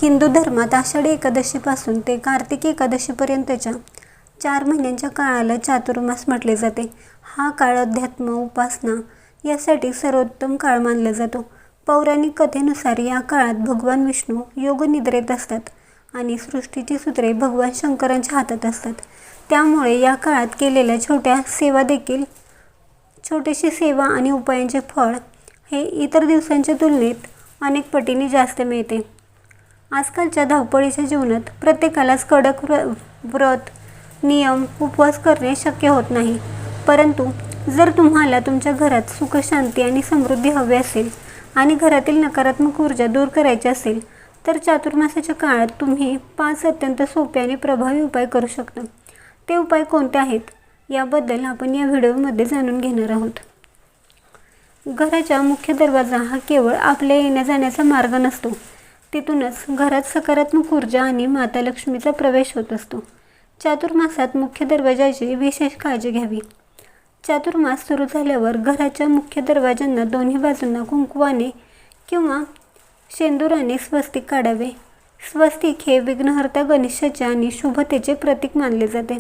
हिंदू धर्मात आषाढी एकादशीपासून ते कार्तिकी एकादशीपर्यंतच्या 4 महिन्यांच्या काळाला चातुर्मास म्हटले जाते. हा काळ अध्यात्म, उपासना यासाठी सर्वोत्तम काळ मानला जातो. पौराणिक कथेनुसार या काळात भगवान विष्णू योगनिद्रेत असतात आणि सृष्टीची सूत्रे भगवान शंकरांच्या हातात असतात. त्यामुळे या काळात केलेल्या छोटीशी सेवा आणि उपायांचे फळ हे इतर दिवसांच्या तुलनेत अनेक पटीने जास्त मिळते. आजकालच्या धावपळीच्या जीवनात प्रत्येकालाच कडक व्रत, नियम, उपवास करणे शक्य होत नाही. परंतु जर तुम्हाला तुमच्या घरात सुख, शांती आणि समृद्धी हवी असेल आणि घरातील नकारात्मक ऊर्जा दूर करायची असेल तर चातुर्मासाच्या काळात तुम्ही 5 अत्यंत सोपे आणि प्रभावी उपाय करू शकता. ते उपाय कोणते आहेत याबद्दल आपण या व्हिडिओमध्ये जाणून घेणार आहोत. घराचा मुख्य दरवाजा हा केवळ आपल्या येण्या-जाण्याचा मार्ग नसतो. तिथूनच घरात सकारात्मक ऊर्जा आणि माता लक्ष्मीचा प्रवेश होत असतो. चातुर्मासात मुख्य दरवाजाची विशेष काळजी घ्यावी. चातुर्मास सुरू झाल्यावर घराच्या मुख्य दरवाजांना दोन्ही बाजूंना कुंकवाने किंवा शेंदुराने स्वस्तिक काढावे. स्वस्तिक हे विघ्नहर्ता गणेशाचे आणि शुभतेचे प्रतीक मानले जाते.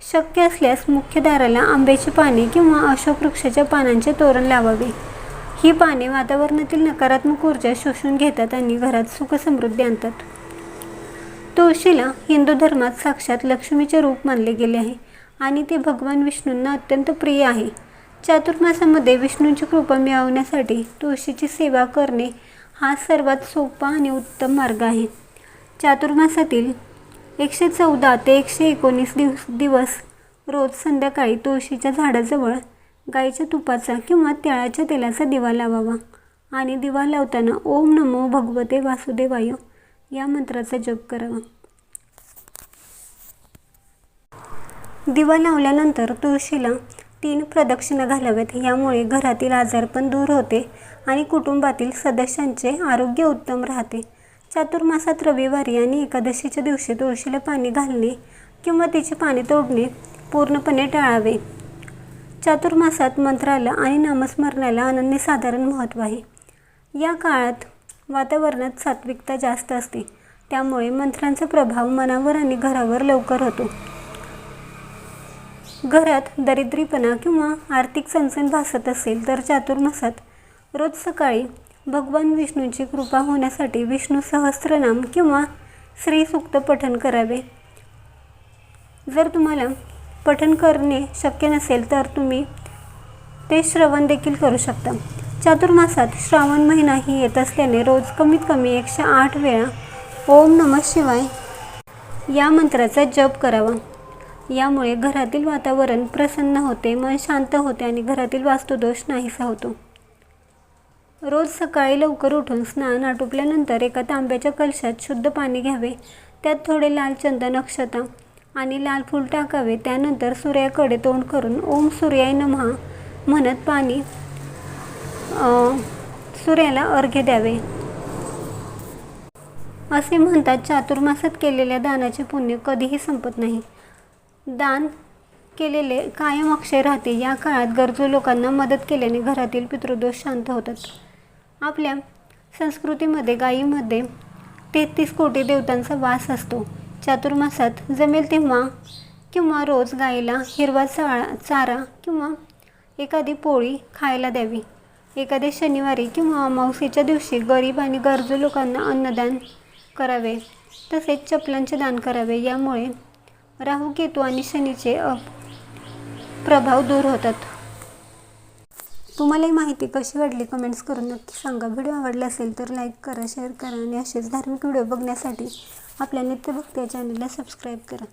शक्य असल्यास मुख्य दाराला आंब्याची पाने किंवा अशोक वृक्षाच्या पानांचे तोरण लावावे. ही पाने वातावरणातील नकारात्मक ऊर्जा शोषून घेतात आणि घरात सुख समृद्धी आणतात. तुळशीला हिंदू धर्मात साक्षात लक्ष्मीचे रूप मानले गेले आहे आणि ती भगवान विष्णूंना अत्यंत प्रिय आहे. चातुर्मासामध्ये विष्णूंची कृपा मिळवण्यासाठी तुळशीची सेवा करणे हा सर्वात सोपा आणि उत्तम मार्ग आहे. चातुर्मासातील 114 ते 119 दिवस रोज संध्याकाळी तुळशीच्या झाडाजवळ गाईच्या तुपाचा किंवा तिळाच्या तेलाचा दिवा लावावा आणि दिवा लावताना ओम नमो भगवते वासुदेवाय या मंत्राचा जप करावा. दिवा लावल्यानंतर तुळशीला 3 प्रदक्षिणा घालाव्यात. यामुळे घरातील आजारपण दूर होते आणि कुटुंबातील सदस्यांचे आरोग्य उत्तम राहते. चातुर्मासात रविवारी आणि एकादशीच्या दिवशी तुळशीला पाणी घालणे किंवा तिची पाने तोडणे पूर्णपणे टाळावे. चातुर्मासात मंत्राला आणि नामस्मरणाला अनन्यसाधारण महत्त्व आहे. या काळात वातावरणात सात्विकता जास्त असते. त्यामुळे मंत्रांचा प्रभाव मनावर आणि घरावर लवकर होतो. घरात दरिद्रीपणा किंवा आर्थिक चणचण भासत असेल तर चातुर्मासात रोज सकाळी भगवान विष्णूंची कृपा होण्यासाठी विष्णू सहस्त्रनाम किंवा श्रीसूक्त पठण करावे. जर तुम्हाला पठण करणे शक्य नसेल तर तुम्ही ते श्रवण देखील करू शकता. चातुर्मासात श्रावण महिनाही येत असल्याने रोज कमीत कमी 108 वेळा ओम नमः शिवाय या मंत्राचा जप करावा. यामुळे घरातील वातावरण प्रसन्न होते, मन शांत होते आणि घरातील वास्तुदोष नाहीसा होतो. रोज सकाळी लवकर उठून स्नान आटोपल्यानंतर एका तांब्याच्या कलशात शुद्ध पाणी घ्यावे. त्यात थोडे लाल चंदन, अक्षता आणि लाल फूल टाकावे. त्यानंतर सूर्याकडे तोंड करून ओम सूर्याय नमः म्हणत सूर्याला अर्घ्य द्यावे. असे म्हणतात, चातुर्मासात केलेल्या दानाचे पुण्य कधीही संपत नाही. दान केलेले कायम अक्षय राहते. या काळात गरजू लोकांना मदत केल्याने घरातील पितृदोष शांत होतात. आपल्या संस्कृतीमध्ये गायीमध्ये 33 कोटी देवतांचा वास असतो. चातुर्मासात जमेल तेव्हा किंवा रोज गायीला हिरवा चारा किंवा एखादी पोळी खायला द्यावी. एखाद्या शनिवारी किंवा अमावस्येच्या दिवशी गरीब आणि गरजू लोकांना अन्नदान करावे. तसेच चपलांचे दान करावे. यामुळे राहू, केतू आणि शनीचे प्रभाव दूर होतात. तुम्हाला ही माहिती कशी वाटली कमेंट्स करून नक्की सांगा. व्हिडिओ आवडला असेल तर लाईक करा, शेअर करा आणि असेच धार्मिक व्हिडिओ बघण्यासाठी आपल्या नित्यभक्ती या चॅनलला सबस्क्राईब करा.